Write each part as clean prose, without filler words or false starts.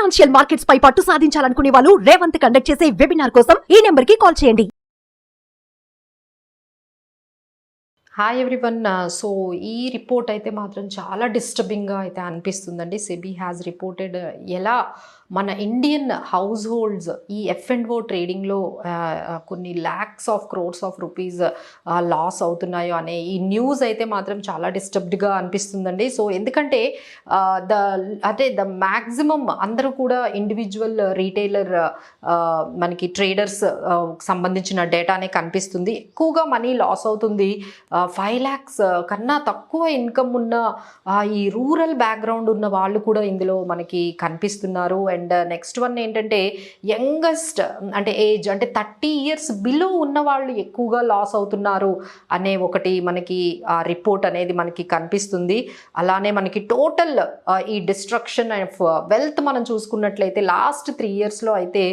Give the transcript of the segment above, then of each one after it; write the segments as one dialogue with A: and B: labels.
A: Financial markets పై పట్టు సాధించాలనుకునే వాళ్ళు Revanth conduct చేసే వెబినార్ కోసం ఈ నెంబర్ కి కాల్ చేయండి.
B: Hi everyone. సో ఈ రిపోర్ట్ అయితే మాత్రం చాలా డిస్టర్బింగ్గా అయితే అనిపిస్తుందండి. సెబీ హ్యాస్ రిపోర్టెడ్ ఎలా మన ఇండియన్ హౌస్ హోల్డ్స్ ఈ ఎఫ్&ఓ ట్రేడింగ్లో కొన్ని lakhs of crores of rupees loss అవుతున్నాయో అనే ఈ న్యూస్ అయితే మాత్రం చాలా డిస్టర్బ్డ్గా అనిపిస్తుందండి. సో ఎందుకంటే ద మ్యాక్సిమం అందరూ కూడా ఇండివిజువల్ రీటైలర్ మనకి ట్రేడర్స్ సంబంధించిన డేటానే కనిపిస్తుంది. ఎక్కువగా మనీ లాస్ అవుతుంది. 5 lakhs కన్నా తక్కువ ఇన్కమ్ ఉన్న ఈ రూరల్ బ్యాక్గ్రౌండ్ ఉన్న వాళ్ళు కూడా ఇందులో మనకి కనిపిస్తున్నారు. అండ్ నెక్స్ట్ వన్ ఏంటంటే యంగెస్ట్ అంటే ఏజ్ అంటే 30 years బిలో ఉన్న వాళ్ళు ఎక్కువగా లాస్ అవుతున్నారు అనే ఒకటి మనకి రిపోర్ట్ అనేది మనకి కనిపిస్తుంది. అలానే మనకి టోటల్ ఈ డిస్ట్రక్షన్ ఆఫ్ వెల్త్ మనం చూసుకున్నట్లయితే లాస్ట్ 3 yearsలో అయితే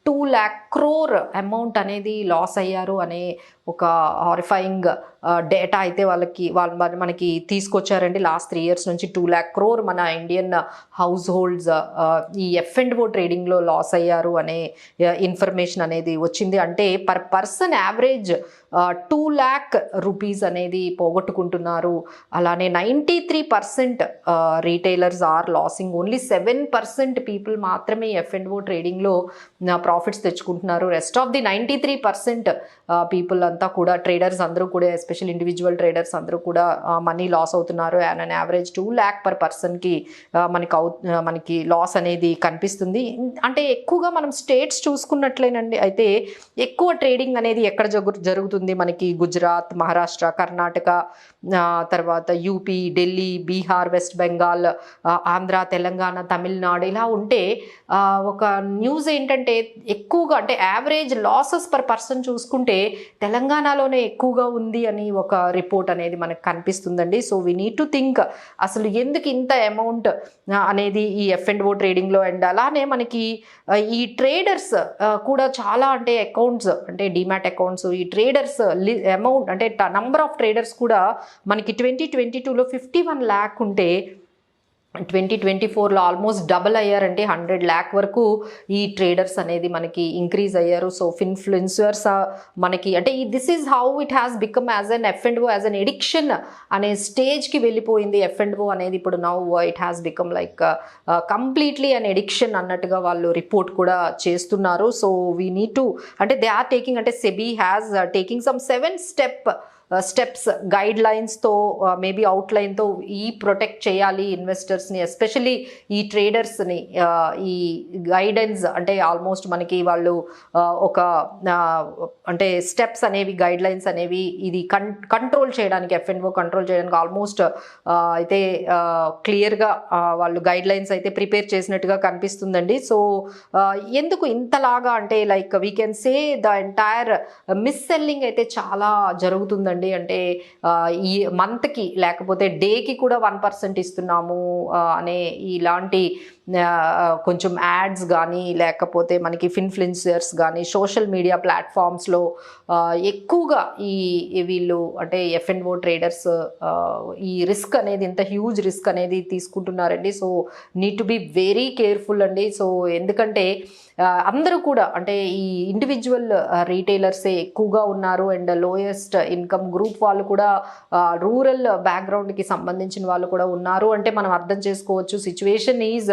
B: 2 lakh crore అమౌంట్ అనేది లాస్ అయ్యారు అనే ఒక హారిఫైయింగ్ డేటా అయితే వాళ్ళు మనకి తీసుకొచ్చారండి. లాస్ట్ 3 years నుంచి 2 lakh crore మన ఇండియన్ హౌస్ హోల్డ్స్ ఈ ఎఫ్&ఓ ట్రేడింగ్లో లాస్ అయ్యారు అనే ఇన్ఫర్మేషన్ అనేది వచ్చింది. అంటే per person average 2 lakh rupees అనేది పోగొట్టుకుంటున్నారు. అలానే 93% retailers are losing. Only 7% people మాత్రమే ఎఫ్&ఓ ట్రేడింగ్లో ప్రాఫిట్స్ తెచ్చుకుంటున్నారు. రెస్ట్ ఆఫ్ ది 93% పీపుల్ అంతా కూడా ట్రేడర్స్ అందరూ కూడా ఎస్పెషల్ ఇండివిజువల్ ట్రేడర్స్ అందరూ కూడా మనీ లాస్ అవుతున్నారు. And an average 2 lakh per personకి మనకి లాస్ అనేది కనిపిస్తుంది. అంటే ఎక్కువగా మనం స్టేట్స్ చూసుకున్నట్లేనండి అయితే ఎక్కువ ట్రేడింగ్ అనేది ఎక్కడ జరుగుతుంది మనకి గుజరాత్, మహారాష్ట్ర, కర్ణాటక, తర్వాత యూపీ, ఢిల్లీ, బీహార్, వెస్ట్ బెంగాల్, ఆంధ్ర, తెలంగాణ, తమిళనాడు ఇలా ఉంటే ఒక న్యూస్ ఏంటంటే ఎక్కువగా అంటే యావరేజ్ లాసెస్ పర్ పర్సన్ చూసుకుంటే తెలంగాణలోనే ఎక్కువగా ఉంది అని ఒక రిపోర్ట్ అనేది మనకు కనిపిస్తుందండి. So we need to think అసలు ఎందుకు ఇంత అమౌంట్ అనేది ఈ ఎఫ్&ఓ ట్రేడింగ్లో. అండ్ అలానే మనకి ఈ ట్రేడర్స్ కూడా చాలా అంటే అకౌంట్స్ అంటే డిమాట్ అకౌంట్స్ ఈ ట్రేడర్స్ అమౌంట్ అంటే నంబర్ ఆఫ్ ట్రేడర్స్ కూడా మనకి 2022లో 51 lakh ఉంటే 2024లో ఆల్మోస్ట్ డబల్ అయ్యారంటే 100 lakh వరకు ఈ ట్రేడర్స్ అనేది మనకి ఇంక్రీజ్ అయ్యారు. సో ఇన్ఫ్లుయెన్సర్స్ మనకి అంటే this is how it has become as an F&O as an addiction అనే స్టేజ్కి వెళ్ళిపోయింది ఎఫ్&ఓ అనేది. ఇప్పుడు now it has become like completely an addiction అన్నట్టుగా వాళ్ళు రిపోర్ట్ కూడా చేస్తున్నారు. సో వీ నీడ్ టు అంటే దే ఆర్ టేకింగ్ అంటే SEBI has taking some 7 steps guide లైన్స్తో మేబీ అవుట్లైన్తో ఈ ప్రొటెక్ట్ చేయాలి ఇన్వెస్టర్స్ని, ఎస్పెషలీ ఈ ట్రేడర్స్ని. ఈ గైడెన్స్ అంటే ఆల్మోస్ట్ మనకి వాళ్ళు ఒక అంటే స్టెప్స్ అనేవి గైడ్ లైన్స్ అనేవి ఇది కంట్రోల్ చేయడానికి ఎఫ్&ఓ కంట్రోల్ చేయడానికి ఆల్మోస్ట్ అయితే క్లియర్గా వాళ్ళు గైడ్ లైన్స్ అయితే ప్రిపేర్ చేసినట్టుగా కనిపిస్తుందండి. సో ఎందుకు ఇంతలాగా అంటే like we can say the entire miss selling అయితే చాలా జరుగుతుందండి. అంటే ఈ మంత్కి లేకపోతే డేకి కూడా 1% ఇస్తున్నాము అనే ఇలాంటి కొంచెం యాడ్స్ కానీ లేకపోతే మనకి ఇన్ఫ్లుయెన్సర్స్ కానీ సోషల్ మీడియా ప్లాట్ఫామ్స్లో ఎక్కువగా వీళ్ళు అంటే ఎఫ్&ఓ ట్రేడర్స్ ఈ రిస్క్ అనేది ఇంత హ్యూజ్ రిస్క్ అనేది తీసుకుంటున్నారండి. So need to be very careful అండి. సో ఎందుకంటే అందరూ కూడా అంటే ఈ ఇండివిజువల్ రీటైలర్సే ఎక్కువగా ఉన్నారు. అండ్ లోయెస్ట్ ఇన్కమ్ గ్రూప్ వాళ్ళు కూడా రూరల్ బ్యాక్గ్రౌండ్కి సంబంధించిన వాళ్ళు కూడా ఉన్నారు. అంటే మనం అర్థం చేసుకోవచ్చు situation is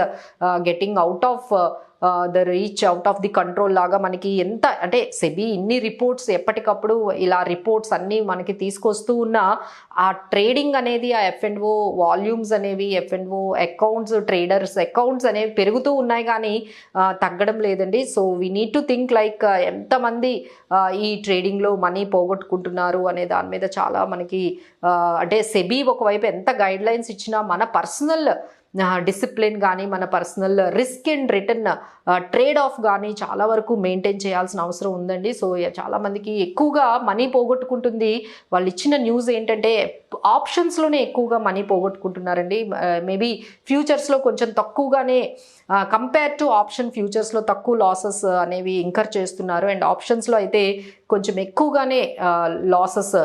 B: getting out of the reach, out of the control లాగా మనకి ఎంత అంటే సెబీ ఇన్ని రిపోర్ట్స్ ఎప్పటికప్పుడు ఇలా రిపోర్ట్స్ అన్నీ మనకి తీసుకొస్తూ ఉన్న ఆ ట్రేడింగ్ అనేది ఆ ఎఫ్&ఓ వాల్యూమ్స్ అనేవి ఎఫ్&ఓ అకౌంట్స్ ట్రేడర్స్ అకౌంట్స్ అనేవి పెరుగుతూ ఉన్నాయి కానీ తగ్గడం లేదండి. So we need to think like ఎంతమంది ఈ ట్రేడింగ్లో మనీ పోగొట్టుకుంటున్నారు అనే దాని మీద చాలా మనకి అంటే సెబీ ఒకవైపు ఎంత గైడ్ లైన్స్ ఇచ్చినా మన పర్సనల్ డిసిప్లిన్ కానీ మన personal risk and return trade of కానీ చాలా వరకు మెయింటైన్ చేయాల్సిన అవసరం ఉందండి. సో చాలామందికి ఎక్కువగా మనీ పోగొట్టుకుంటుంది. వాళ్ళు ఇచ్చిన న్యూస్ ఏంటంటే ఆప్షన్స్లోనే ఎక్కువగా మనీ పోగొట్టుకుంటున్నారండి. మేబీ ఫ్యూచర్స్లో కొంచెం తక్కువగానే కంపేర్ టు ఆప్షన్ ఫ్యూచర్స్లో తక్కువ లాసెస్ అనేవి ఇంకర్ చేస్తున్నారు. అండ్ ఆప్షన్స్లో అయితే కొంచెం ఎక్కువగానే లాసెస్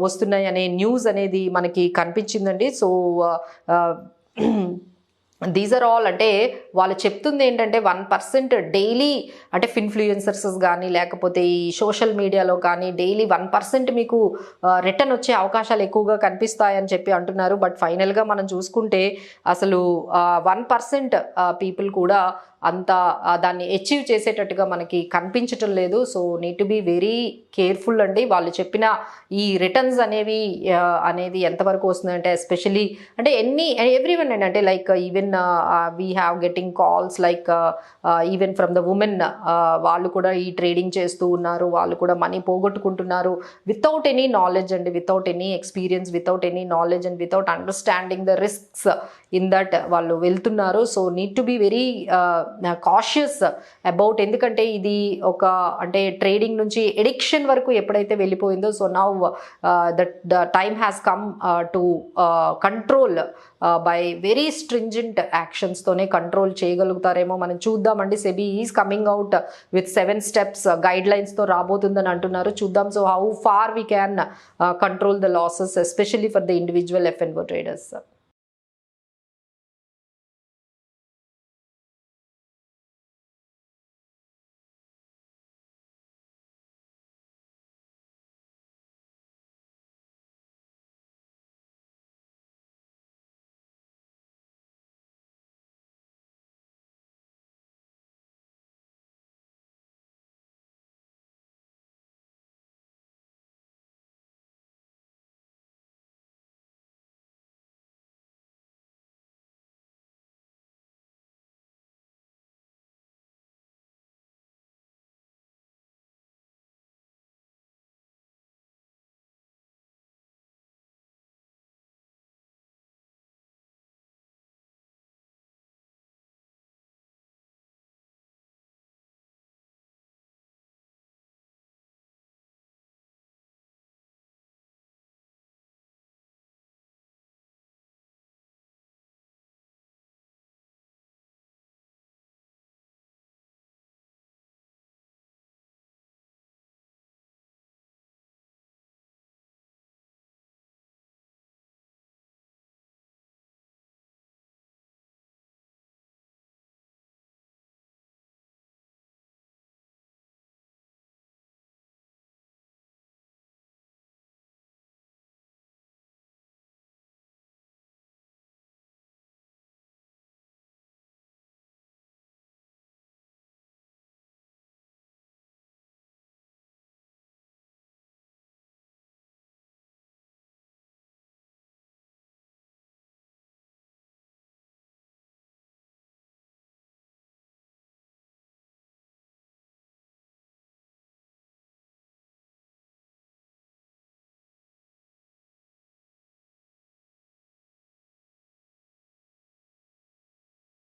B: వస్తున్నాయి అనే న్యూస్ అనేది మనకి కనిపించిందండి. సో దీస్ ఆర్ ఆల్ అంటే వాళ్ళు చెప్తుంది ఏంటంటే 1% డైలీ అంటే ఇన్ఫ్లుయెన్సర్స్ కానీ లేకపోతే ఈ సోషల్ మీడియాలో కానీ డైలీ 1% మీకు రిటర్న్ వచ్చే అవకాశాలు ఎక్కువగా కనిపిస్తాయని చెప్పి అంటున్నారు. బట్ ఫైనల్గా మనం చూసుకుంటే అసలు 1% పీపుల్ కూడా అంత దాన్ని అచీవ్ చేసేటట్టుగా మనకి కనిపించటం లేదు. So need to be very careful అండి. వాళ్ళు చెప్పిన ఈ రిటర్న్స్ అనేది ఎంతవరకు వస్తుందంటే ఎస్పెషలీ అంటే ఎవ్రీవన్ అండి, అంటే like even we have getting calls like even from the women, వాళ్ళు కూడా ఈ ట్రేడింగ్ చేస్తూ ఉన్నారు, వాళ్ళు కూడా మనీ పోగొట్టుకుంటున్నారు వితౌట్ ఎనీ నాలెడ్జ్ అండి, without any experience, without any knowledge and without understanding the risks in that వాళ్ళు వెళ్తున్నారు. So need to be very cautious about, ఎందుకంటే ఇది ఒక అంటే ట్రేడింగ్ నుంచి ఎడిక్షన్ వరకు ఎప్పుడైతే వెళ్ళిపోయిందో, so now the time has come to control by very stringent యాక్షన్స్తోనే కంట్రోల్ చేయగలుగుతారేమో మనం చూద్దామండి. SEBI is coming out with 7 steps guide లైన్స్తో రాబోతుందని అంటున్నారు. చూద్దాం so how far we can control the losses especially for the individual F&O traders.